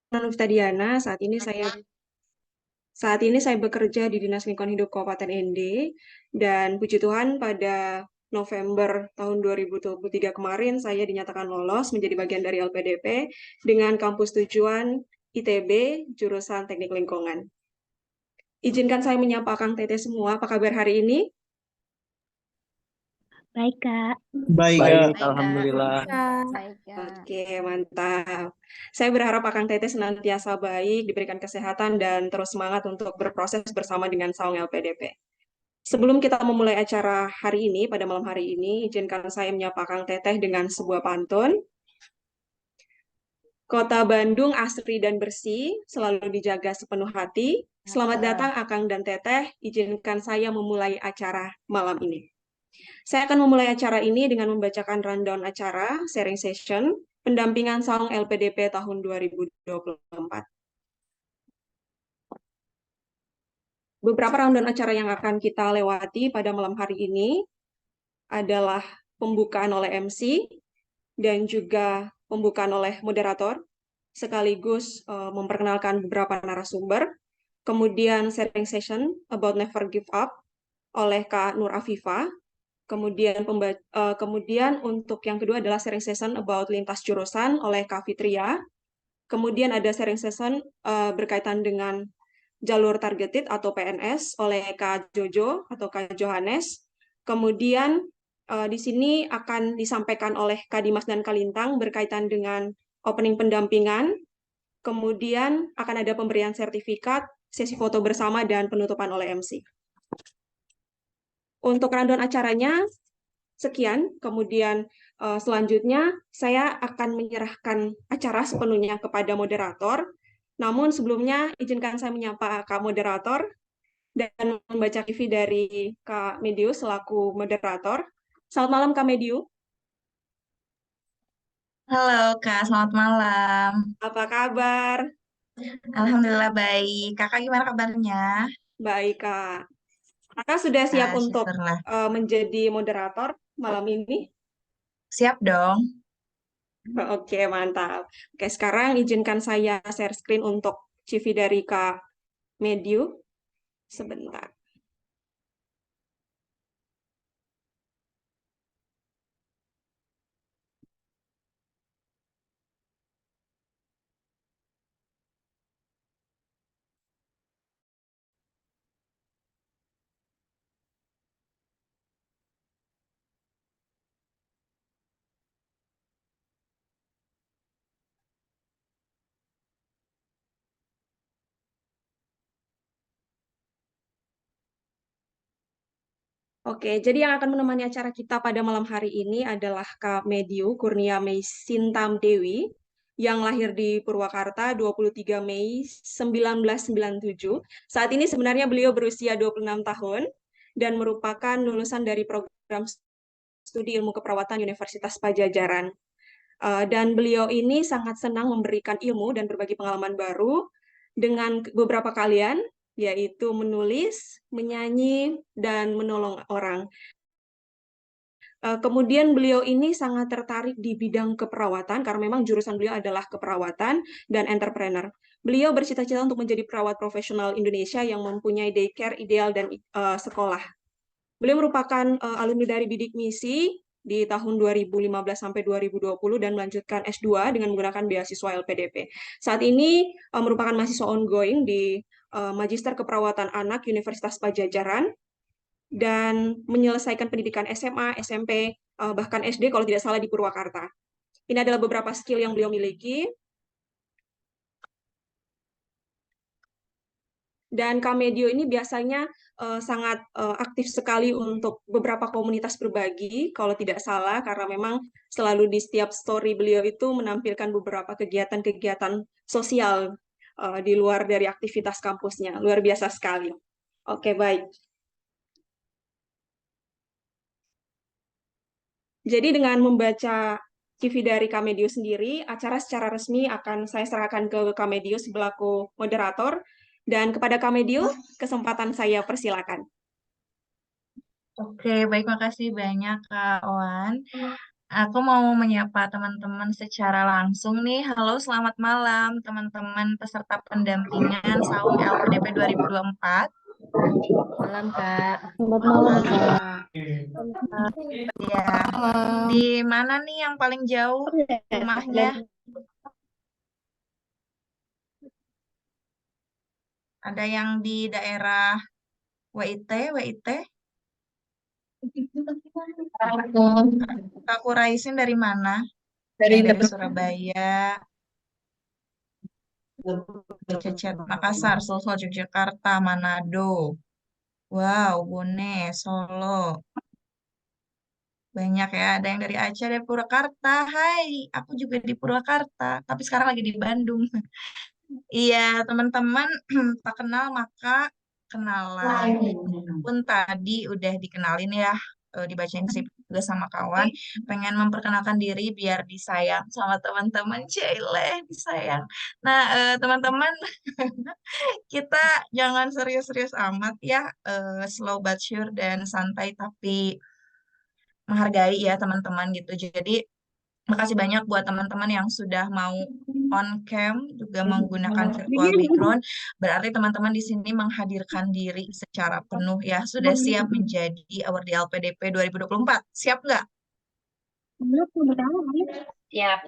Novita Diana. Saat ini saya bekerja di Dinas Lingkungan Hidup Kabupaten ND, dan puji Tuhan pada November tahun 2023 kemarin saya dinyatakan lolos menjadi bagian dari LPDP dengan kampus tujuan ITB jurusan Teknik Lingkungan. Izinkan saya menyapa Kang Tete semua. Apa kabar hari ini? Baik, Kak. Baik, Baik, Kak. Kak. Alhamdulillah. Baik, Kak. Oke, mantap. Saya berharap Kang Tete senantiasa baik, diberikan kesehatan, dan terus semangat untuk berproses bersama dengan Saung LPDP. Sebelum kita memulai acara hari ini, pada malam hari ini, izinkan saya menyapa Kang Teteh dengan sebuah pantun. Kota Bandung asri dan bersih, selalu dijaga sepenuh hati. Selamat datang Akang dan Teteh, izinkan saya memulai acara malam ini. Saya akan memulai acara ini dengan membacakan rundown acara, sharing session, pendampingan Saung LPDP tahun 2024. Beberapa rundown acara yang akan kita lewati pada malam hari ini adalah pembukaan oleh MC dan juga pembukaan oleh moderator, sekaligus memperkenalkan beberapa narasumber, kemudian sharing session about Never Give Up oleh Kak Nur Afifah, kemudian untuk yang kedua adalah sharing session about lintas jurusan oleh Kak Fitria, kemudian ada sharing session berkaitan dengan jalur targeted atau PNS oleh Kak Jojo atau Kak Johannes. Kemudian di sini akan disampaikan oleh Kak Dimas dan Kak Lintang berkaitan dengan opening pendampingan. Kemudian akan ada pemberian sertifikat, sesi foto bersama, dan penutupan oleh MC. Untuk rundown acaranya, sekian. Kemudian selanjutnya saya akan menyerahkan acara sepenuhnya kepada moderator. Namun sebelumnya izinkan saya menyapa Kak Moderator dan membaca CV dari Kak Mediu selaku moderator. Selamat malam Kak Mediu. Halo, Kak. Selamat malam. Apa kabar? Alhamdulillah baik. Kakak gimana kabarnya? Baik Kak. Kakak sudah siap untuk Syukurlah. menjadi moderator malam ini? Siap dong. Oke, mantap. Oke, sekarang izinkan saya share screen untuk CV dari Kak Mediu. Sebentar. Oke, jadi yang akan menemani acara kita pada malam hari ini adalah Kak Mediu Kurnia Mei Sintam Dewi yang lahir di Purwakarta 23 Mei 1997. Saat ini sebenarnya beliau berusia 26 tahun dan merupakan lulusan dari program studi ilmu keperawatan Universitas Pajajaran. Dan beliau ini sangat senang memberikan ilmu dan berbagi pengalaman baru dengan beberapa kalian, yaitu menulis, menyanyi, dan menolong orang. Kemudian beliau ini sangat tertarik di bidang keperawatan karena memang jurusan beliau adalah keperawatan dan entrepreneur. Beliau bercita-cita untuk menjadi perawat profesional Indonesia yang mempunyai daycare ideal dan sekolah. Beliau merupakan alumni dari Bidik Misi di tahun 2015 sampai 2020 dan melanjutkan S2 dengan menggunakan beasiswa LPDP. Saat ini merupakan mahasiswa ongoing di Magister Keperawatan Anak Universitas Pajajaran dan menyelesaikan pendidikan SMA, SMP, bahkan SD kalau tidak salah di Purwakarta. Ini adalah beberapa skill yang beliau miliki. Dan Kak Medio ini biasanya sangat aktif sekali untuk beberapa komunitas berbagi, kalau tidak salah, karena memang selalu di setiap story beliau itu menampilkan beberapa kegiatan-kegiatan sosial di luar dari aktivitas kampusnya. Luar biasa sekali. Oke, baik. Jadi dengan membaca CV dari Kamedio sendiri, acara secara resmi akan saya serahkan ke Kamedio sebelaku moderator. Dan kepada Kamedio, kesempatan saya persilakan. Oke, baik. Makasih banyak, Kak Owan. Aku mau menyapa teman-teman secara langsung nih. Halo, selamat malam teman-teman peserta pendampingan Saung LPDP 2024. Malam, Kak. Selamat malam, Kak. Kak. Ya, di mana nih yang paling jauh rumahnya? Ada yang di daerah WIT, WIT. Kak Kuraisin dari mana? Yang dari Surabaya, Cecet, Makassar, Sulsel, Yogyakarta, Manado. Wow, Bone, Solo. Banyak ya, ada yang dari Aceh, dari Purwakarta. Hai, aku juga di Purwakarta, tapi sekarang lagi di Bandung. Iya, teman-teman, tak kenal maka kenalan. Pun tadi udah dikenalin ya, dibacain sih juga sama kawan. Pengen memperkenalkan diri biar disayang sama teman-teman. Cile, disayang. Nah, teman-teman, kita jangan serius-serius amat ya, slow but sure dan santai tapi menghargai ya teman-teman gitu. Jadi makasih banyak buat teman-teman yang sudah mau on cam juga menggunakan virtual background. Berarti teman-teman di sini menghadirkan diri secara penuh ya. Sudah siap menjadi award LPDP 2024. Siap nggak? Siap.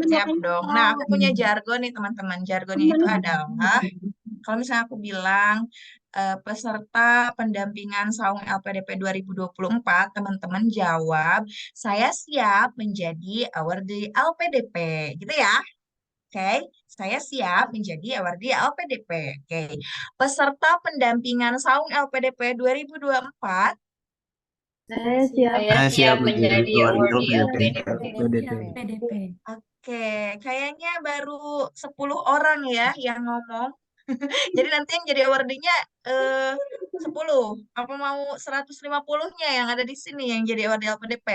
Siap dong. Nah, aku punya jargon nih teman-teman. Jargonnya itu adalah kalau misalnya aku bilang peserta pendampingan Saung LPDP 2024, teman-teman jawab, saya siap menjadi awardee LPDP. Gitu ya. Oke, saya siap menjadi awardee LPDP. Oke, peserta pendampingan Saung LPDP 2024, Saya siap. Saya siap menjadi awardee PDP. LPDP. oke, kayaknya baru 10 orang ya yang ngomong. Jadi nanti yang jadi awardee-nya eh 10. Apa mau 150-nya yang ada di sini yang jadi awardee LPDP?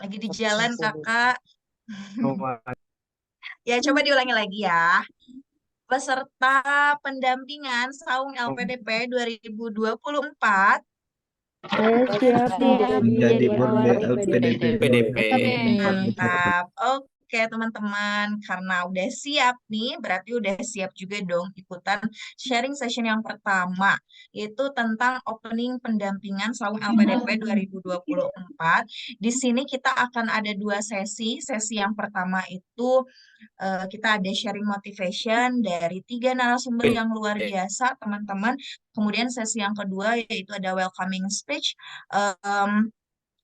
Lagi di jalan, Kakak. Ya, coba diulangi lagi ya. Peserta pendampingan Saung LPDP 2024. Saya siap menjadi award PDP. PDP. Mantap. Oke, teman-teman. Karena udah siap nih, berarti udah siap juga dong ikutan sharing session yang pertama, yaitu tentang opening pendampingan Saung LPDP 2024. Di sini kita akan ada dua sesi. Sesi yang pertama itu kita ada sharing motivation dari tiga narasumber yang luar biasa, teman-teman. Kemudian sesi yang kedua yaitu ada welcoming speech. Em,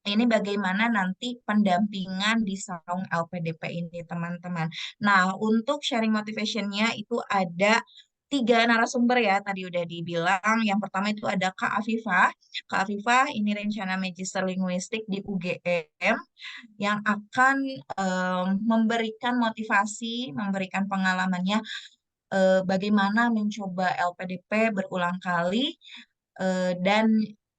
ini bagaimana nanti pendampingan di Saung LPDP ini, teman-teman. Nah, untuk sharing motivation-nya itu ada tiga narasumber ya, tadi udah dibilang. Yang pertama itu ada Kak Afifah. Kak Afifah ini rencana Magister Linguistik di UGM yang akan memberikan motivasi, memberikan pengalamannya bagaimana mencoba LPDP berulang kali dan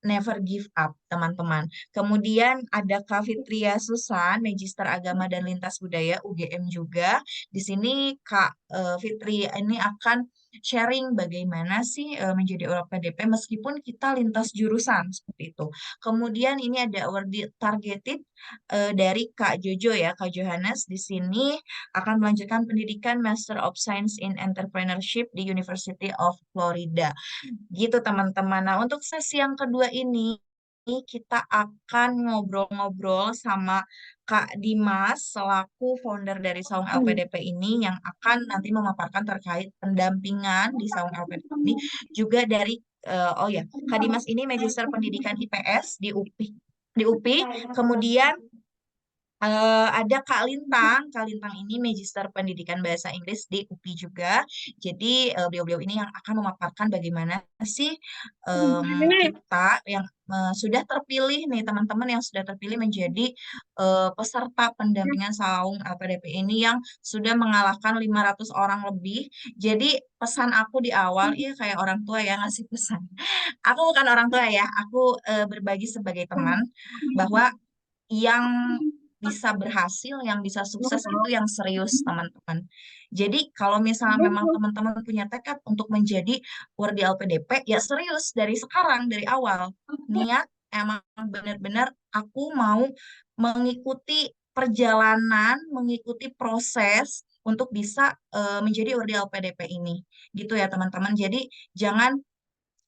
never give up, teman-teman. Kemudian ada Kak Fitria Susan, Magister Agama dan Lintas Budaya UGM juga. Di sini Kak Fitri ini akan sharing bagaimana sih menjadi orang PDP meskipun kita lintas jurusan seperti itu. Kemudian ini ada award targeted dari Kak Jojo ya, Kak Johannes di sini akan melanjutkan pendidikan Master of Science in Entrepreneurship di University of Florida. Gitu teman-teman. Nah, untuk sesi yang kedua ini kita akan ngobrol-ngobrol sama Kak Dimas selaku founder dari Saung LPDP ini yang akan nanti memaparkan terkait pendampingan di Saung LPDP ini juga dari oh ya, Kak Dimas ini Magister Pendidikan IPS di UPI. Di UPI, kemudian ada Kak Lintang. Kak Lintang ini Magister Pendidikan Bahasa Inggris di UPI juga. Jadi beliau-beliau ini yang akan memaparkan bagaimana sih kita yang sudah terpilih nih teman-teman yang sudah terpilih menjadi peserta pendampingan Saung LPDP ini yang sudah mengalahkan 500 orang lebih. Jadi pesan aku di awal, ya kayak orang tua ya ngasih pesan. Aku bukan orang tua ya, aku berbagi sebagai teman bahwa yang bisa berhasil, yang bisa sukses itu yang serius, teman-teman. Jadi kalau misalnya memang teman-teman punya tekad untuk menjadi wardi LPDP, ya serius dari sekarang, dari awal. Niat, emang benar-benar aku mau mengikuti perjalanan, mengikuti proses untuk bisa menjadi ORDI LPDP ini. Gitu ya teman-teman. Jadi jangan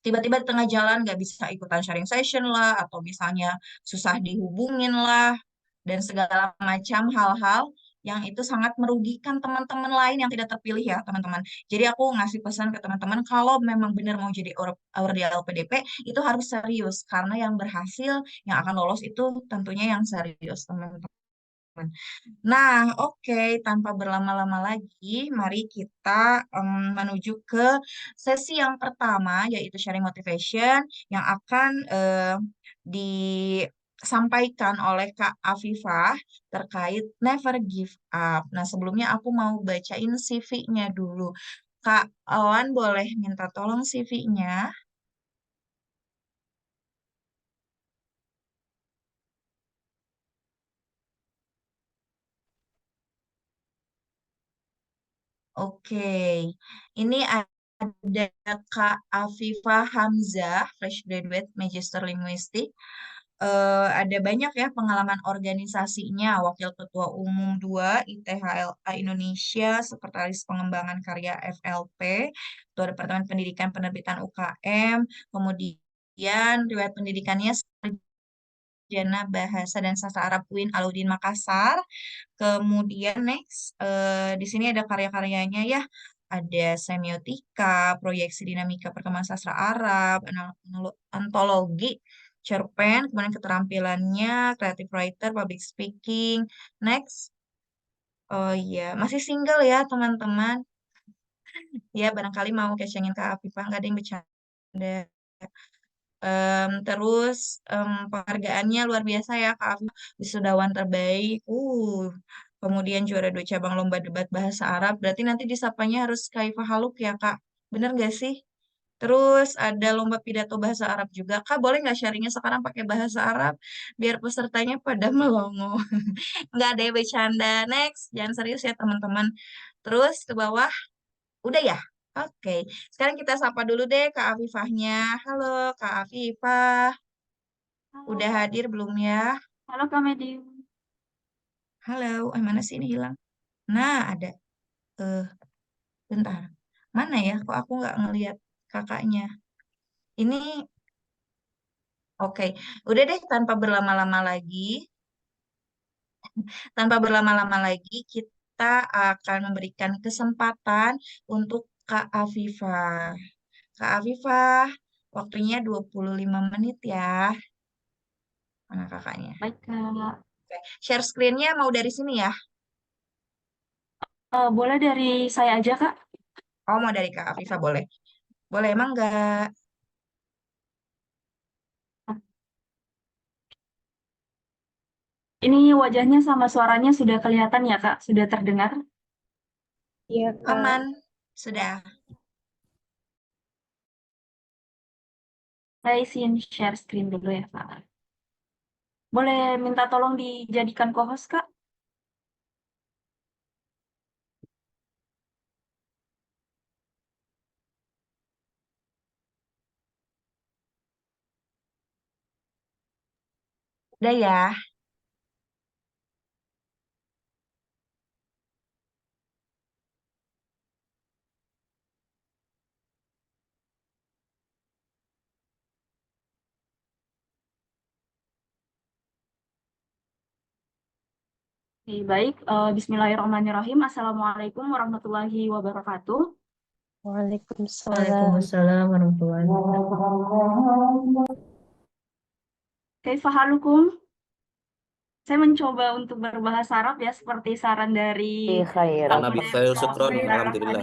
tiba-tiba di tengah jalan nggak bisa ikutan sharing session lah, atau misalnya susah dihubungin lah, dan segala macam hal-hal yang itu sangat merugikan teman-teman lain yang tidak terpilih ya teman-teman. Jadi aku ngasih pesan ke teman-teman kalau memang benar mau jadi ORDI LPDP itu harus serius karena yang berhasil yang akan lolos itu tentunya yang serius teman-teman. Nah, oke, tanpa berlama-lama lagi, mari kita menuju ke sesi yang pertama, yaitu sharing motivation, yang akan disampaikan oleh Kak Afifah terkait never give up. Nah, sebelumnya aku mau bacain CV-nya dulu. Kak Awan boleh minta tolong CV-nya? Oke, ini ada Kak Afifah Hamzah, fresh graduate Magister Linguistik. Ada banyak ya pengalaman organisasinya, Wakil Ketua Umum 2 ITHLA Indonesia, Sekretaris Pengembangan Karya FLP, Ketua Departemen Pendidikan Penerbitan UKM, kemudian riwayat pendidikannya Sarjana Bahasa dan Sastra Arab UIN Alauddin Makassar. Kemudian next, di sini ada karya-karyanya ya. Ada semiotika, proyeksi dinamika perkembangan sastra Arab, antologi, cerpen, kemudian keterampilannya, creative writer, public speaking. Next, oh iya, masih single ya teman-teman. Ya, barangkali mau kecengin Kak Afifah, nggak ada yang bercanda. Terus penghargaannya luar biasa ya Kak Afif, wisudawan terbaik. Kemudian juara 2 cabang lomba debat bahasa Arab. Berarti nanti disapanya harus Kaifah Haluk ya Kak. Bener nggak sih? Terus ada lomba pidato bahasa Arab juga. Kak boleh nggak sharingnya sekarang pakai bahasa Arab biar pesertanya pada melongo. Nggak ada yang bercanda. Next, jangan serius ya teman-teman. Terus ke bawah. Udah ya? Oke. Sekarang kita sapa dulu deh Kak Afifahnya. Halo Kak Afifah. Udah hadir belum ya? Halo Kak Medi. Halo. Mana sih ini hilang? Nah, ada. Eh, bentar. Mana ya? Kok aku nggak ngelihat kakaknya? Ini, oke. Udah deh, tanpa berlama-lama lagi, kita akan memberikan kesempatan untuk Kak Afifah. Kak Afifah, waktunya 25 menit ya. Mana kakaknya? Baik Kak. Oke. Share screen-nya mau dari sini ya? Boleh dari saya aja Kak? Oh, mau dari Kak Afifah boleh. Boleh, emang nggak? Ini wajahnya sama suaranya sudah kelihatan ya Kak? Sudah terdengar? Iya, Kak. Aman? Sudah. Saya izin share screen dulu ya Kak. Boleh minta tolong dijadikan co-host Kak? Udah ya. Oke, baik. Bismillahirrahmanirrahim. Assalamualaikum warahmatullahi wabarakatuh. Waalaikumsalam. Waalaikumsalam warahmatullahi wabarakatuh. Kaifa halukum? Saya mencoba untuk berbahasa Arab ya, seperti saran dari Khair. Nabi Khair Syukron, Alhamdulillah.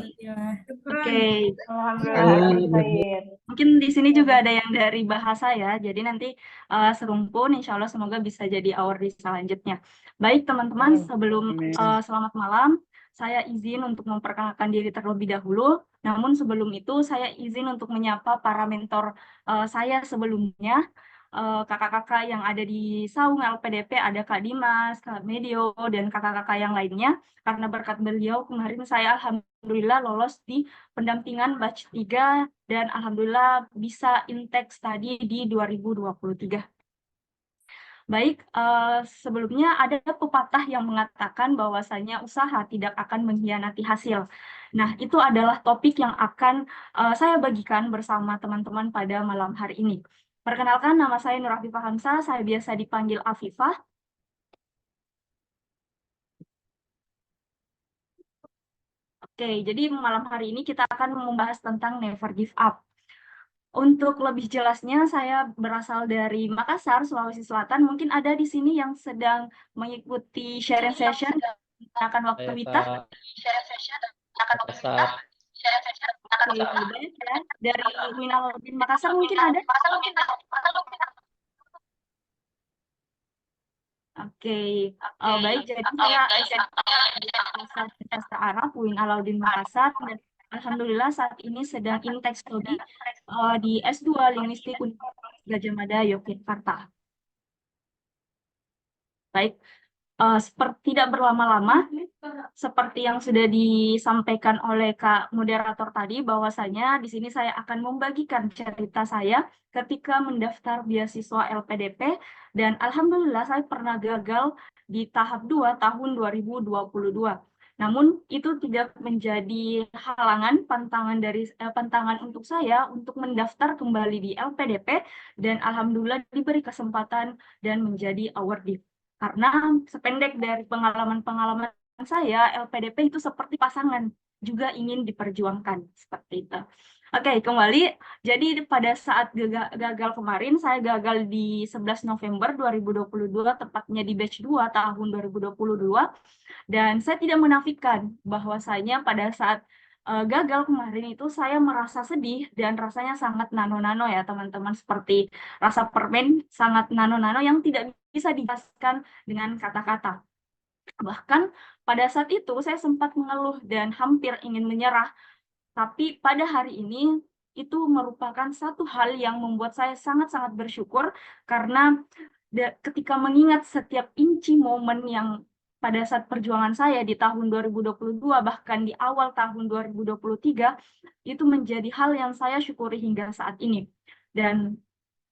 Oke, Khair. mungkin di sini juga ada yang dari bahasa ya, jadi nanti serumpun, insya Allah semoga bisa jadi award selanjutnya. Baik teman-teman, sebelum selamat malam, saya izin untuk memperkenalkan diri terlebih dahulu. Namun sebelum itu saya izin untuk menyapa para mentor saya sebelumnya, kakak-kakak yang ada di Saung LPDP, ada Kak Dimas, Kak Medio, dan kakak-kakak yang lainnya. Karena berkat beliau kemarin saya alhamdulillah lolos di pendampingan batch 3 dan alhamdulillah bisa intake study di 2023. Baik, sebelumnya ada pepatah yang mengatakan bahwasanya usaha tidak akan mengkhianati hasil. Nah, itu adalah topik yang akan saya bagikan bersama teman-teman pada malam hari ini. Perkenalkan, nama saya Nur Afifah Hamzah, saya biasa dipanggil Afifah. Oke, jadi malam hari ini kita akan membahas tentang never give up. Untuk lebih jelasnya, saya berasal dari Makassar, Sulawesi Selatan. Mungkin ada di sini yang sedang mengikuti sharing session akan waktu Saya Wita. Kak Makassar. Oke, banyak ya. Dari Winalodin Makassar mungkin ada. Oke, baik. Jadi saya Sastra Arab Win Alauddin Makassar dan alhamdulillah saat ini sedang intake studi di S2 Linguistik Universitas Gadjah Mada Yogyakarta. Baik, tidak berlama-lama, seperti yang sudah disampaikan oleh Kak Moderator tadi, bahwasanya di sini saya akan membagikan cerita saya ketika mendaftar beasiswa LPDP, dan alhamdulillah saya pernah gagal di tahap 2 tahun 2022. Namun itu tidak menjadi halangan pantangan untuk saya untuk mendaftar kembali di LPDP, dan alhamdulillah diberi kesempatan dan menjadi awardee. Karena sependek dari pengalaman-pengalaman saya, LPDP itu seperti pasangan, juga ingin diperjuangkan, seperti itu. Oke, kembali. Jadi pada saat gagal kemarin, saya gagal di 11 November 2022, tepatnya di batch 2 tahun 2022, dan saya tidak menafikan bahwasanya pada saat gagal kemarin itu saya merasa sedih dan rasanya sangat nano-nano ya teman-teman, seperti rasa permen sangat nano-nano yang tidak bisa dijelaskan dengan kata-kata. Bahkan pada saat itu saya sempat mengeluh dan hampir ingin menyerah, tapi pada hari ini itu merupakan satu hal yang membuat saya sangat-sangat bersyukur, karena ketika mengingat setiap inci momen yang pada saat perjuangan saya di tahun 2022, bahkan di awal tahun 2023, itu menjadi hal yang saya syukuri hingga saat ini. Dan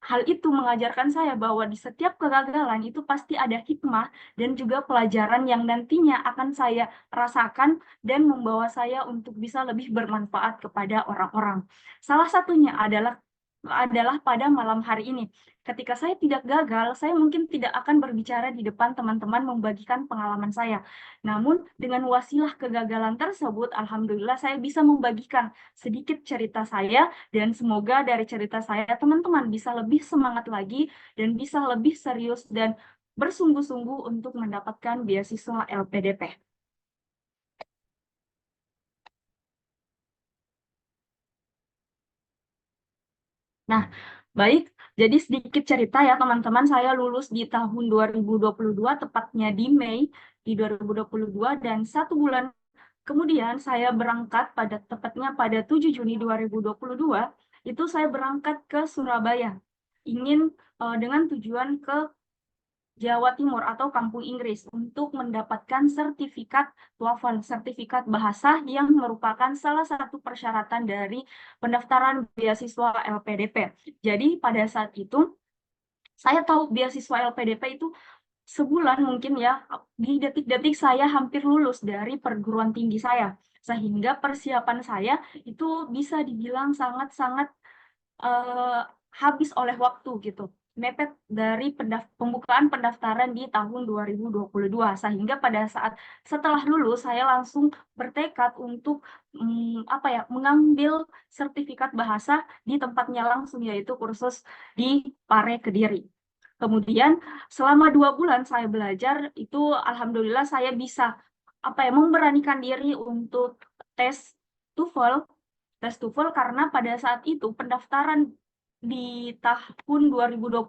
hal itu mengajarkan saya bahwa di setiap kegagalan itu pasti ada hikmah dan juga pelajaran yang nantinya akan saya rasakan dan membawa saya untuk bisa lebih bermanfaat kepada orang-orang. Salah satunya adalah pada malam hari ini. Ketika saya tidak gagal, saya mungkin tidak akan berbicara di depan teman-teman membagikan pengalaman saya. Namun dengan wasilah kegagalan tersebut, alhamdulillah saya bisa membagikan sedikit cerita saya, dan semoga dari cerita saya teman-teman bisa lebih semangat lagi dan bisa lebih serius dan bersungguh-sungguh untuk mendapatkan beasiswa LPDP. Nah, baik, jadi sedikit cerita ya teman-teman, saya lulus di tahun 2022, tepatnya di Mei di 2022, dan 1 bulan kemudian saya berangkat tepatnya pada 7 Juni 2022, itu saya berangkat ke Surabaya, dengan tujuan ke Jawa Timur atau Kampung Inggris untuk mendapatkan sertifikat TOEFL, sertifikat bahasa yang merupakan salah satu persyaratan dari pendaftaran beasiswa LPDP. Jadi pada saat itu saya tahu beasiswa LPDP itu sebulan mungkin ya, di detik-detik saya hampir lulus dari perguruan tinggi saya, sehingga persiapan saya itu bisa dibilang sangat-sangat habis oleh waktu gitu, mepet dari pembukaan pendaftaran di tahun 2022, sehingga pada saat setelah lulus saya langsung bertekad untuk mengambil sertifikat bahasa di tempatnya langsung, yaitu kursus di Pare Kediri. Kemudian selama 2 bulan saya belajar itu alhamdulillah saya bisa memberanikan diri untuk tes TOEFL, karena pada saat itu pendaftaran di tahun 2022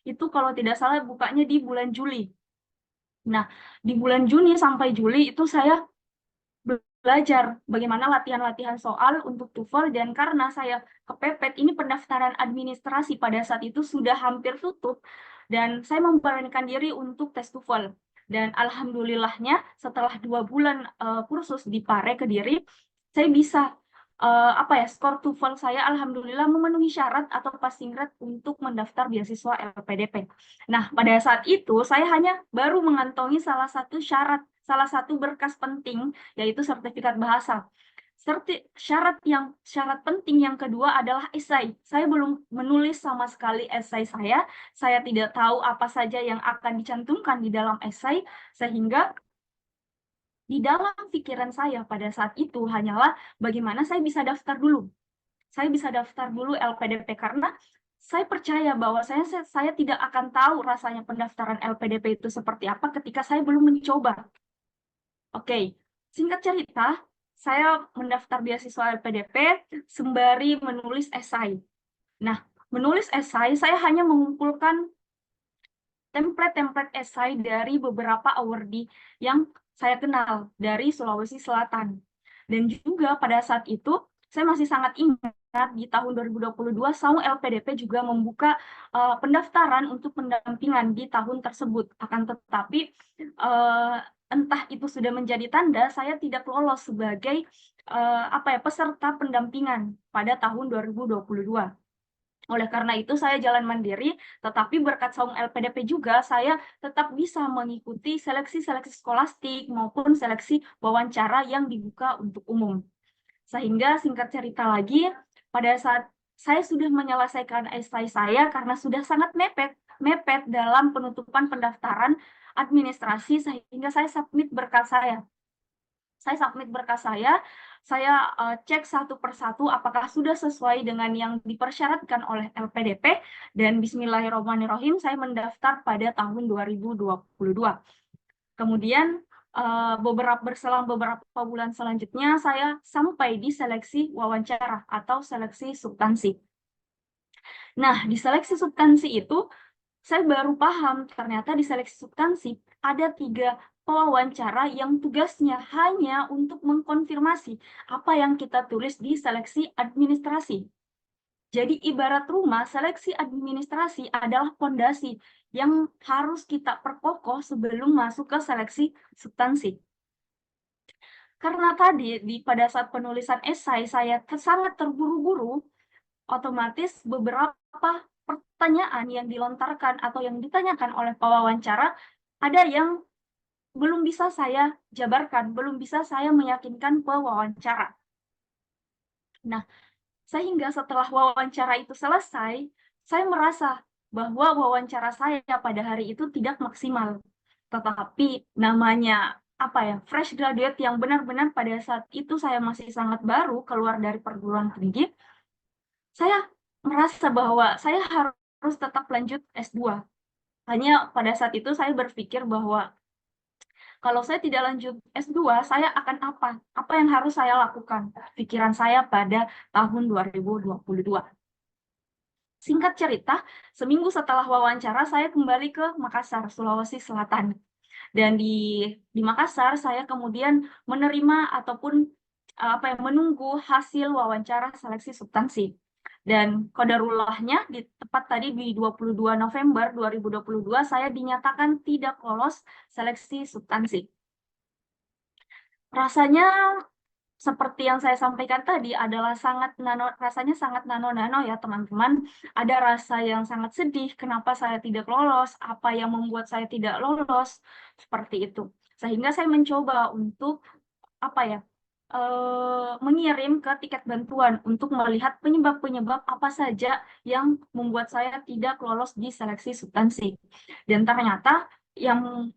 itu kalau tidak salah bukanya di bulan Juli. Nah, di bulan Juni sampai Juli itu saya belajar bagaimana latihan-latihan soal untuk TOEFL, dan karena saya kepepet, ini pendaftaran administrasi pada saat itu sudah hampir tutup, dan saya memberanikan diri untuk tes TOEFL. Dan alhamdulillahnya setelah 2 bulan kursus di Pare Kediri, saya bisa skor TOEFL saya alhamdulillah memenuhi syarat atau passing rate untuk mendaftar beasiswa LPDP. Nah, pada saat itu saya hanya baru mengantongi salah satu berkas penting, yaitu sertifikat bahasa. Syarat penting yang kedua adalah esai. Saya belum menulis sama sekali esai saya. Saya tidak tahu apa saja yang akan dicantumkan di dalam esai, sehingga di dalam pikiran saya pada saat itu hanyalah bagaimana saya bisa daftar dulu. Saya bisa daftar dulu LPDP karena saya percaya bahwa saya tidak akan tahu rasanya pendaftaran LPDP itu seperti apa ketika saya belum mencoba. Oke, singkat cerita, saya mendaftar beasiswa LPDP sembari menulis esai. Nah, menulis esai, saya hanya mengumpulkan template-template esai dari beberapa awardee yang saya kenal dari Sulawesi Selatan. Dan juga pada saat itu, saya masih sangat ingat di tahun 2022, Saung LPDP juga membuka pendaftaran untuk pendampingan di tahun tersebut. Akan tetapi, entah itu sudah menjadi tanda, saya tidak lolos sebagai peserta pendampingan pada tahun 2022. Oleh karena itu saya jalan mandiri, tetapi berkat Saung LPDP juga saya tetap bisa mengikuti seleksi-seleksi skolastik maupun seleksi wawancara yang dibuka untuk umum. Sehingga singkat cerita lagi, pada saat saya sudah menyelesaikan esai saya karena sudah sangat mepet dalam penutupan pendaftaran administrasi, sehingga saya submit berkas saya. Saya cek satu persatu apakah sudah sesuai dengan yang dipersyaratkan oleh LPDP, dan bismillahirrahmanirrahim saya mendaftar pada tahun 2022. Kemudian berselang beberapa bulan selanjutnya saya sampai di seleksi wawancara atau seleksi substansi. Nah, di seleksi substansi itu saya baru paham ternyata di seleksi substansi ada 3 pewawancara yang tugasnya hanya untuk mengkonfirmasi apa yang kita tulis di seleksi administrasi. Jadi ibarat rumah, seleksi administrasi adalah fondasi yang harus kita perkokoh sebelum masuk ke seleksi substansi. Karena tadi pada saat penulisan esai saya sangat terburu-buru, otomatis beberapa pertanyaan yang dilontarkan atau yang ditanyakan oleh pewawancara ada yang belum bisa saya jabarkan, belum bisa saya meyakinkan pewawancara. Nah, sehingga setelah wawancara itu selesai, saya merasa bahwa wawancara saya pada hari itu tidak maksimal. Tetapi namanya fresh graduate yang benar-benar pada saat itu saya masih sangat baru keluar dari perguruan tinggi, saya merasa bahwa saya harus tetap lanjut S2. Hanya pada saat itu saya berpikir bahwa kalau saya tidak lanjut S2, saya akan apa? Apa yang harus saya lakukan? Pikiran saya pada tahun 2022. Singkat cerita, seminggu setelah wawancara, saya kembali ke Makassar, Sulawesi Selatan. Dan di Makassar, saya kemudian menerima ataupun menunggu hasil wawancara seleksi substansi. Dan qadarullahnya tepat tadi di 22 November 2022 saya dinyatakan tidak lolos seleksi substansi. Rasanya seperti yang saya sampaikan tadi adalah rasanya sangat nano-nano ya teman-teman. Ada rasa yang sangat sedih kenapa saya tidak lolos, apa yang membuat saya tidak lolos, seperti itu. Sehingga saya mencoba untuk mengirim ke tiket bantuan untuk melihat penyebab-penyebab apa saja yang membuat saya tidak lolos di seleksi substansi. Dan ternyata yang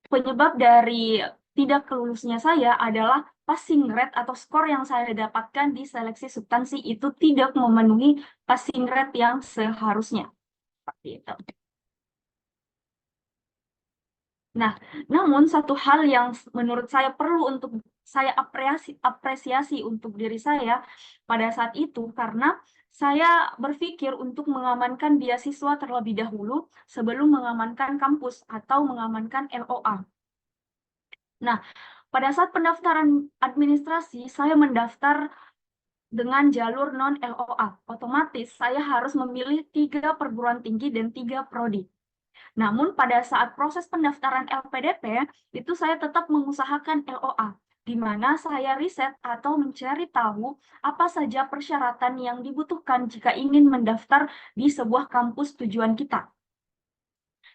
penyebab dari tidak kelulusnya saya adalah passing rate atau skor yang saya dapatkan di seleksi substansi itu tidak memenuhi passing rate yang seharusnya. Seperti itu. Nah, namun satu hal yang menurut saya perlu untuk saya apresiasi untuk diri saya pada saat itu, karena saya berpikir untuk mengamankan beasiswa terlebih dahulu sebelum mengamankan kampus atau mengamankan LOA. Nah, pada saat pendaftaran administrasi, saya mendaftar dengan jalur non-LOA. Otomatis saya harus memilih 3 perguruan tinggi dan 3 prodi. Namun pada saat proses pendaftaran LPDP, itu saya tetap mengusahakan LOA. di mana saya riset atau mencari tahu apa saja persyaratan yang dibutuhkan jika ingin mendaftar di sebuah kampus tujuan kita.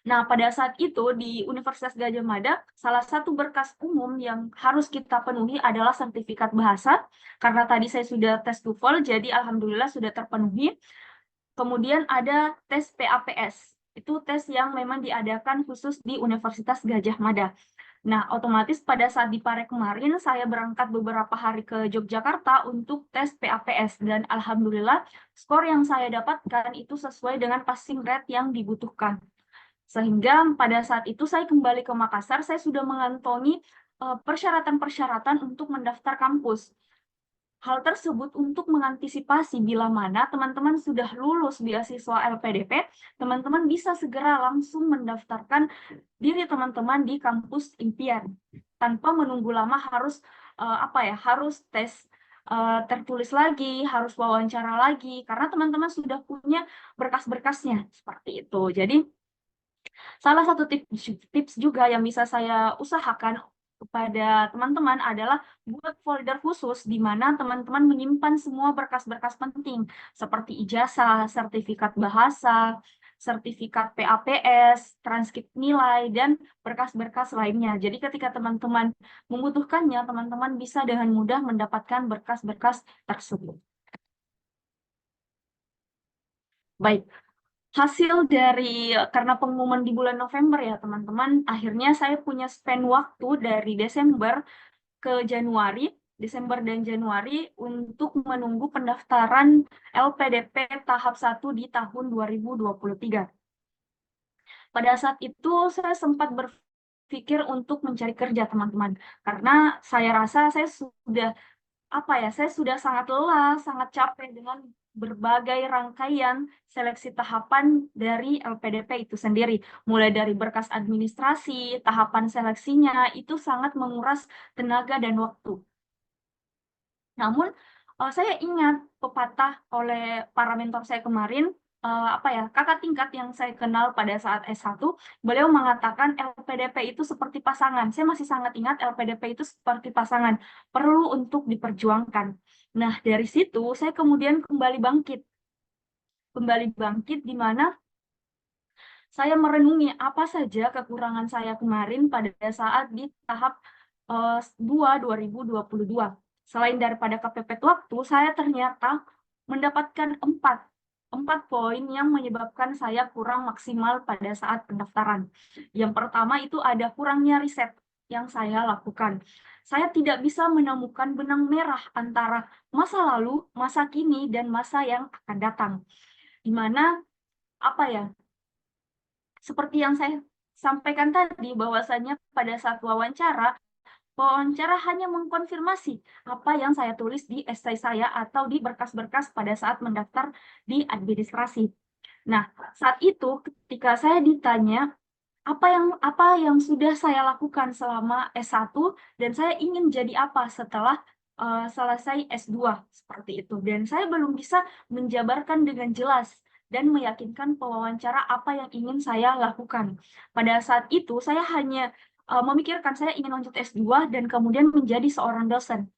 Nah, pada saat itu di Universitas Gadjah Mada, salah satu berkas umum yang harus kita penuhi adalah sertifikat bahasa, karena tadi saya sudah tes TOEFL, jadi alhamdulillah sudah terpenuhi. Kemudian ada tes PAPS, itu tes yang memang diadakan khusus di Universitas Gadjah Mada. Nah, otomatis pada saat di Pare kemarin, saya berangkat beberapa hari ke Yogyakarta untuk tes PAPS, dan alhamdulillah skor yang saya dapatkan itu sesuai dengan passing rate yang dibutuhkan. Sehingga pada saat itu saya kembali ke Makassar, saya sudah mengantongi persyaratan-persyaratan untuk mendaftar kampus. Hal tersebut untuk mengantisipasi bila mana teman-teman sudah lulus beasiswa LPDP, teman-teman bisa segera langsung mendaftarkan diri teman-teman di kampus impian tanpa menunggu lama harus harus tes tertulis lagi, harus wawancara lagi karena teman-teman sudah punya berkas-berkasnya seperti itu. Jadi salah satu tips juga yang bisa saya usahakan kepada teman-teman adalah buat folder khusus di mana teman-teman menyimpan semua berkas-berkas penting seperti ijazah, sertifikat bahasa, sertifikat PAPS, transkrip nilai, dan berkas-berkas lainnya. Jadi ketika teman-teman membutuhkannya, teman-teman bisa dengan mudah mendapatkan berkas-berkas tersebut. Baik. Hasil dari, karena pengumuman di bulan November ya teman-teman, akhirnya saya punya span waktu dari Desember ke Januari, Desember dan Januari untuk menunggu pendaftaran LPDP tahap 1 di tahun 2023. Pada saat itu saya sempat berpikir untuk mencari kerja teman-teman, karena saya rasa saya sudah sangat lelah, sangat capek dengan berbagai rangkaian seleksi tahapan dari LPDP itu sendiri. Mulai dari berkas administrasi, tahapan seleksinya, itu sangat menguras tenaga dan waktu. Namun, saya ingat pepatah oleh para mentor saya kemarin, kakak tingkat yang saya kenal pada saat S1, beliau mengatakan LPDP itu seperti pasangan. Saya masih sangat ingat LPDP itu seperti pasangan, perlu untuk diperjuangkan. Nah, dari situ saya kemudian kembali bangkit di mana saya merenungi apa saja kekurangan saya kemarin pada saat di tahap 2 2022. Selain daripada kepepet waktu, saya ternyata mendapatkan 4 poin yang menyebabkan saya kurang maksimal pada saat pendaftaran. Yang pertama itu ada kurangnya riset yang saya lakukan. Saya tidak bisa menemukan benang merah antara masa lalu, masa kini, dan masa yang akan datang. Di mana, seperti yang saya sampaikan tadi, bahwasanya pada saat wawancara hanya mengkonfirmasi apa yang saya tulis di esai saya atau di berkas-berkas pada saat mendaftar di administrasi. Nah, saat itu ketika saya ditanya apa yang sudah saya lakukan selama S1 dan saya ingin jadi apa setelah selesai S2 seperti itu. Dan saya belum bisa menjabarkan dengan jelas dan meyakinkan pewawancara apa yang ingin saya lakukan. Pada saat itu saya hanya memikirkan saya ingin lanjut S2 dan kemudian menjadi seorang dosen.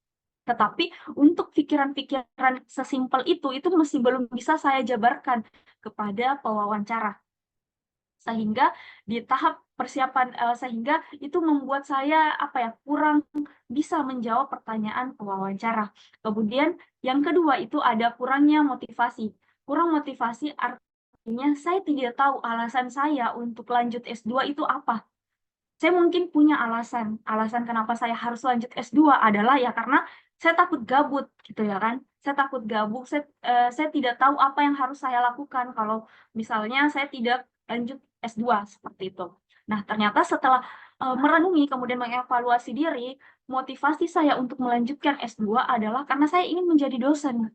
Tetapi untuk pikiran-pikiran sesimpel itu masih belum bisa saya jabarkan kepada pewawancara. Sehingga di tahap persiapan, sehingga itu membuat saya kurang bisa menjawab pertanyaan pewawancara. Kemudian yang kedua itu ada kurangnya motivasi. Kurang motivasi artinya saya tidak tahu alasan saya untuk lanjut S2 itu apa. Saya mungkin punya alasan kenapa saya harus lanjut S2 adalah ya karena saya takut gabut gitu ya kan. Saya takut gabut, saya tidak tahu apa yang harus saya lakukan kalau misalnya saya tidak lanjut S2 seperti itu. Nah, ternyata setelah merenungi kemudian mengevaluasi diri, motivasi saya untuk melanjutkan S2 adalah karena saya ingin menjadi dosen.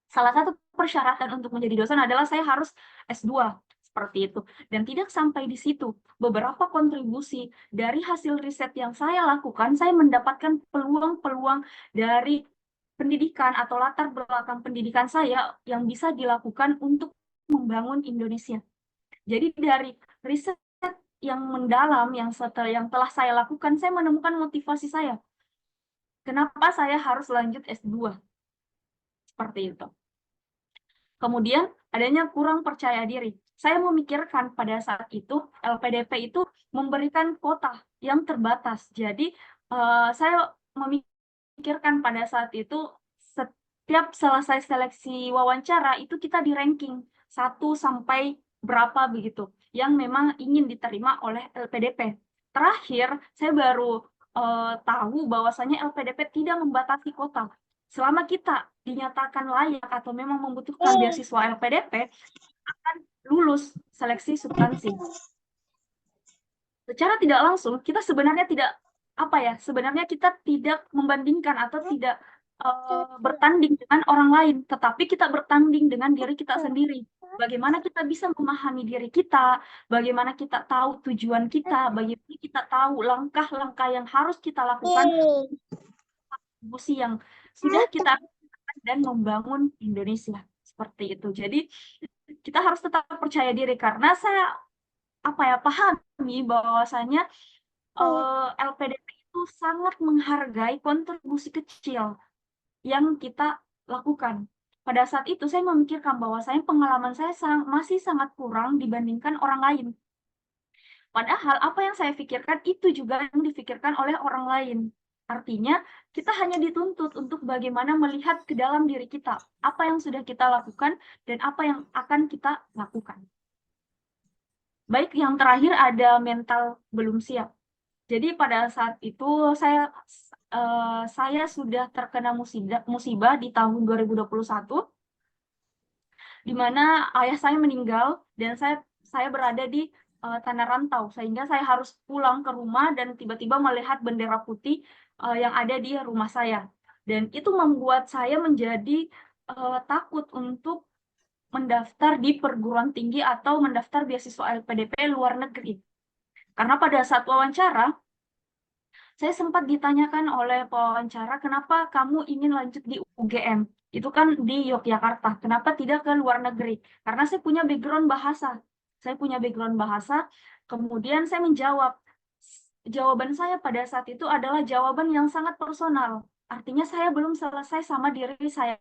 Salah satu persyaratan untuk menjadi dosen adalah saya harus S2. Seperti itu. Dan tidak sampai di situ. Beberapa kontribusi dari hasil riset yang saya lakukan, saya mendapatkan peluang-peluang dari pendidikan atau latar belakang pendidikan saya yang bisa dilakukan untuk membangun Indonesia. Jadi dari riset yang mendalam yang telah saya lakukan, saya menemukan motivasi saya. kenapa saya harus lanjut S2? Seperti itu. Kemudian adanya kurang percaya diri. Saya memikirkan pada saat itu LPDP itu memberikan kuota yang terbatas. Jadi saya memikirkan pada saat itu setiap selesai seleksi wawancara itu kita di ranking 1 sampai berapa begitu yang memang ingin diterima oleh LPDP. Terakhir saya baru tahu bahwasanya LPDP tidak membatasi kuota. Selama kita dinyatakan layak atau memang membutuhkan beasiswa LPDP, akan lulus seleksi substansi. Secara tidak langsung, kita sebenarnya sebenarnya kita tidak membandingkan atau tidak bertanding dengan orang lain, tetapi kita bertanding dengan diri kita sendiri. Bagaimana kita bisa memahami diri kita, bagaimana kita tahu tujuan kita, bagaimana kita tahu langkah-langkah yang harus kita lakukan, kontribusi yang sudah kita lakukan dan membangun Indonesia seperti itu. Jadi kita harus tetap percaya diri karena saya pahami bahwasanya LPDP itu sangat menghargai kontribusi kecil yang kita lakukan. Pada saat itu saya memikirkan bahwasanya pengalaman saya masih sangat kurang dibandingkan orang lain. Padahal apa yang saya pikirkan itu juga yang difikirkan oleh orang lain. Artinya, kita hanya dituntut untuk bagaimana melihat ke dalam diri kita, apa yang sudah kita lakukan dan apa yang akan kita lakukan. Baik, yang terakhir ada mental belum siap. Jadi pada saat itu saya sudah terkena musibah di tahun 2021, di mana ayah saya meninggal dan saya berada di tanah rantau, sehingga saya harus pulang ke rumah dan tiba-tiba melihat bendera putih yang ada di rumah saya. Dan itu membuat saya menjadi takut untuk mendaftar di perguruan tinggi atau mendaftar beasiswa LPDP luar negeri. Karena pada saat wawancara, saya sempat ditanyakan oleh pewawancara, kenapa kamu ingin lanjut di UGM? Itu kan di Yogyakarta, kenapa tidak ke luar negeri? Karena saya punya background bahasa. Kemudian saya menjawab. Jawaban saya pada saat itu adalah jawaban yang sangat personal. Artinya saya belum selesai sama diri saya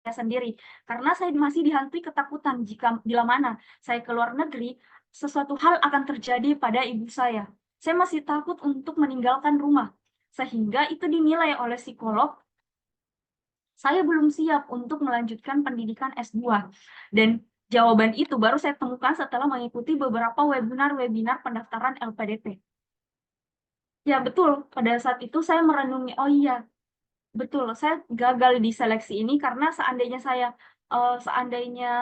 sendiri. Karena saya masih dihantui ketakutan bila mana saya ke luar negeri, sesuatu hal akan terjadi pada ibu saya. Saya masih takut untuk meninggalkan rumah. Sehingga itu dinilai oleh psikolog, saya belum siap untuk melanjutkan pendidikan S2. Dan jawaban itu baru saya temukan setelah mengikuti beberapa webinar pendaftaran LPDP. Ya betul, pada saat itu saya merenungi, oh iya, betul, saya gagal di seleksi ini karena seandainya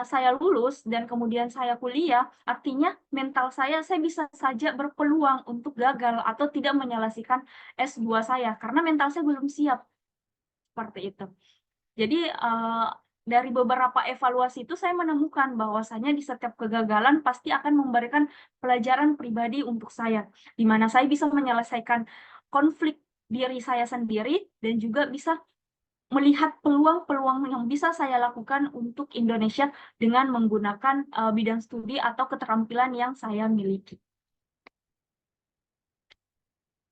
saya lulus dan kemudian saya kuliah, artinya mental saya bisa saja berpeluang untuk gagal atau tidak menyelesaikan S2 saya karena mental saya belum siap. Seperti itu. Jadi dari beberapa evaluasi itu saya menemukan bahwasanya di setiap kegagalan pasti akan memberikan pelajaran pribadi untuk saya, di mana saya bisa menyelesaikan konflik diri saya sendiri dan juga bisa melihat peluang-peluang yang bisa saya lakukan untuk Indonesia dengan menggunakan bidang studi atau keterampilan yang saya miliki.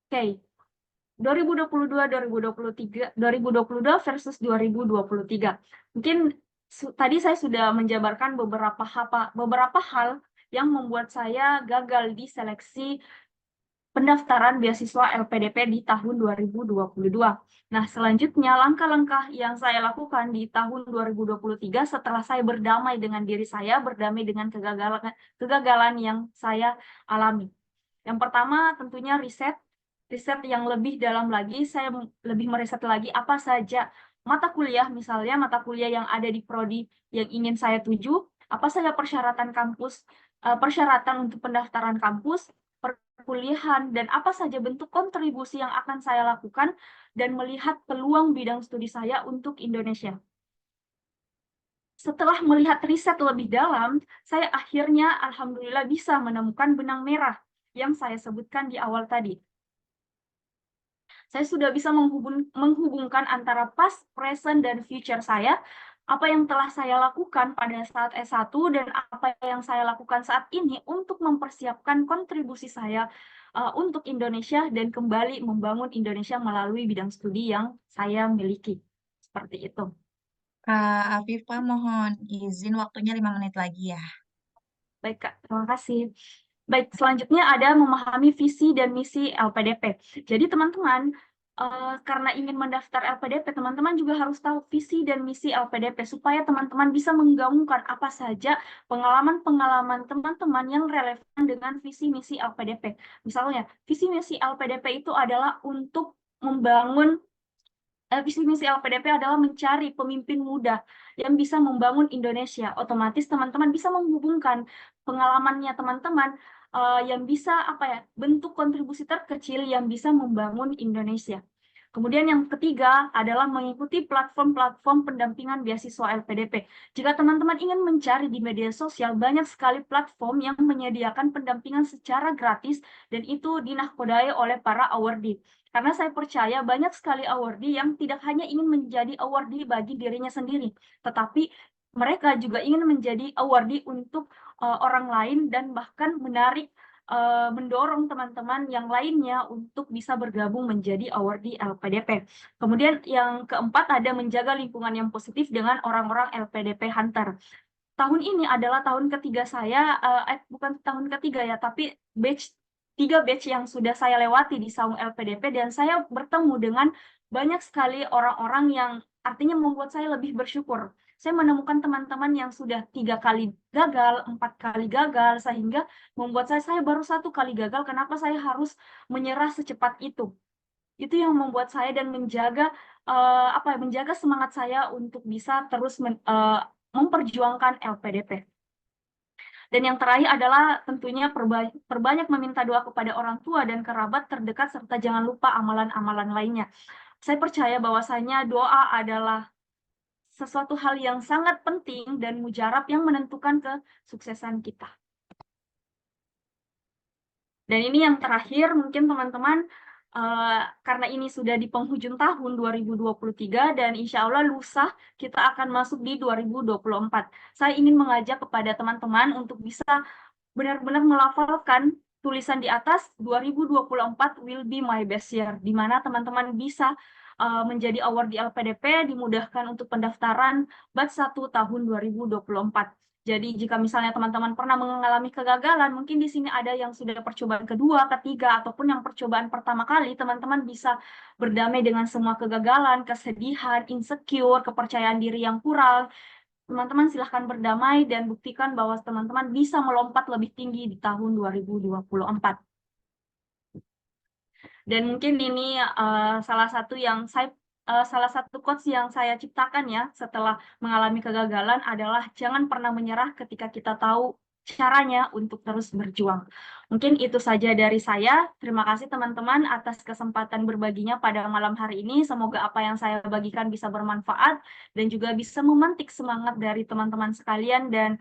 Oke. 2022 versus 2023. Mungkin tadi saya sudah menjabarkan beberapa hal yang membuat saya gagal di seleksi pendaftaran beasiswa LPDP di tahun 2022. Nah, selanjutnya langkah-langkah yang saya lakukan di tahun 2023 setelah saya berdamai dengan diri saya, berdamai dengan kegagalan yang saya alami. Yang pertama tentunya riset yang lebih dalam lagi, saya lebih meriset lagi apa saja mata kuliah, misalnya mata kuliah yang ada di prodi yang ingin saya tuju, apa saja persyaratan kampus, persyaratan untuk pendaftaran kampus, perkuliahan, dan apa saja bentuk kontribusi yang akan saya lakukan, dan melihat peluang bidang studi saya untuk Indonesia. Setelah melihat riset lebih dalam, saya akhirnya alhamdulillah bisa menemukan benang merah yang saya sebutkan di awal tadi. Saya sudah bisa menghubungkan antara past, present, dan future saya, apa yang telah saya lakukan pada saat S1 dan apa yang saya lakukan saat ini untuk mempersiapkan kontribusi saya untuk Indonesia dan kembali membangun Indonesia melalui bidang studi yang saya miliki. Seperti itu. Kak Afifah, mohon izin waktunya 5 menit lagi ya. Baik, Kak. Terima kasih. Baik, selanjutnya ada memahami visi dan misi LPDP. Jadi teman-teman, karena ingin mendaftar LPDP, teman-teman juga harus tahu visi dan misi LPDP supaya teman-teman bisa menggabungkan apa saja pengalaman-pengalaman teman-teman yang relevan dengan visi misi LPDP. Misalnya, visi misi LPDP itu adalah untuk membangun visi misi LPDP adalah mencari pemimpin muda yang bisa membangun Indonesia. Otomatis teman-teman bisa menghubungkan pengalamannya teman-teman yang bisa bentuk kontribusi terkecil yang bisa membangun Indonesia. Kemudian yang ketiga adalah mengikuti platform-platform pendampingan beasiswa LPDP. Jika teman-teman ingin mencari di media sosial, banyak sekali platform yang menyediakan pendampingan secara gratis dan itu dinahkodai oleh para awardee. Karena saya percaya banyak sekali awardee yang tidak hanya ingin menjadi awardee bagi dirinya sendiri, tetapi mereka juga ingin menjadi awardee untuk orang lain dan bahkan mendorong teman-teman yang lainnya untuk bisa bergabung menjadi awardee LPDP. Kemudian yang keempat ada menjaga lingkungan yang positif dengan orang-orang LPDP Hunter. Tahun ini adalah tahun ketiga saya, bukan tahun ketiga ya, tapi tiga batch yang sudah saya lewati di Saung LPDP dan saya bertemu dengan banyak sekali orang-orang yang artinya membuat saya lebih bersyukur. Saya menemukan teman-teman yang sudah 3 kali gagal, 4 kali gagal, sehingga membuat saya baru 1 kali gagal, kenapa saya harus menyerah secepat itu. Itu yang membuat saya dan menjaga menjaga semangat saya untuk bisa terus memperjuangkan LPDP. Dan yang terakhir adalah tentunya perbanyak meminta doa kepada orang tua dan kerabat terdekat serta jangan lupa amalan-amalan lainnya. Saya percaya bahwasanya doa adalah sesuatu hal yang sangat penting dan mujarab yang menentukan kesuksesan kita. Dan ini yang terakhir, mungkin teman-teman, karena ini sudah di penghujung tahun 2023 dan insya Allah lusa kita akan masuk di 2024. Saya ingin mengajak kepada teman-teman untuk bisa benar-benar melafalkan tulisan di atas 2024 will be my best year, di mana teman-teman bisa menjadi awardee LPDP, dimudahkan untuk pendaftaran batch 1 tahun 2024. Jadi jika misalnya teman-teman pernah mengalami kegagalan, mungkin di sini ada yang sudah percobaan kedua, ketiga, ataupun yang percobaan pertama kali, teman-teman bisa berdamai dengan semua kegagalan, kesedihan, insecure, kepercayaan diri yang kurang. Teman-teman silahkan berdamai dan buktikan bahwa teman-teman bisa melompat lebih tinggi di tahun 2024. Dan mungkin ini salah satu quotes yang saya ciptakan ya setelah mengalami kegagalan adalah jangan pernah menyerah ketika kita tahu caranya untuk terus berjuang. Mungkin itu saja dari saya. Terima kasih teman-teman atas kesempatan berbaginya pada malam hari ini. Semoga apa yang saya bagikan bisa bermanfaat dan juga bisa memantik semangat dari teman-teman sekalian dan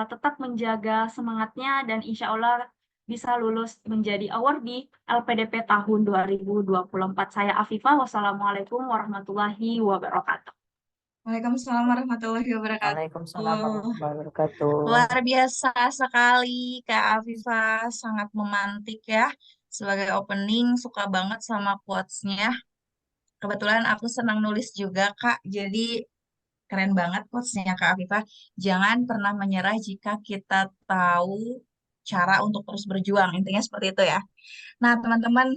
tetap menjaga semangatnya dan insya Allah bisa lulus menjadi awardee LPDP tahun 2024. Saya Afifah, wassalamualaikum warahmatullahi wabarakatuh. Waalaikumsalam warahmatullahi wabarakatuh. Waalaikumsalam warahmatullahi wabarakatuh. Luar biasa sekali Kak Afifah, sangat memantik ya. Sebagai opening, suka banget sama quotes-nya. Kebetulan aku senang nulis juga Kak, jadi keren banget quotes-nya Kak Afifah. Jangan pernah menyerah jika kita tahu cara untuk terus berjuang. Intinya seperti itu ya. Nah, teman-teman,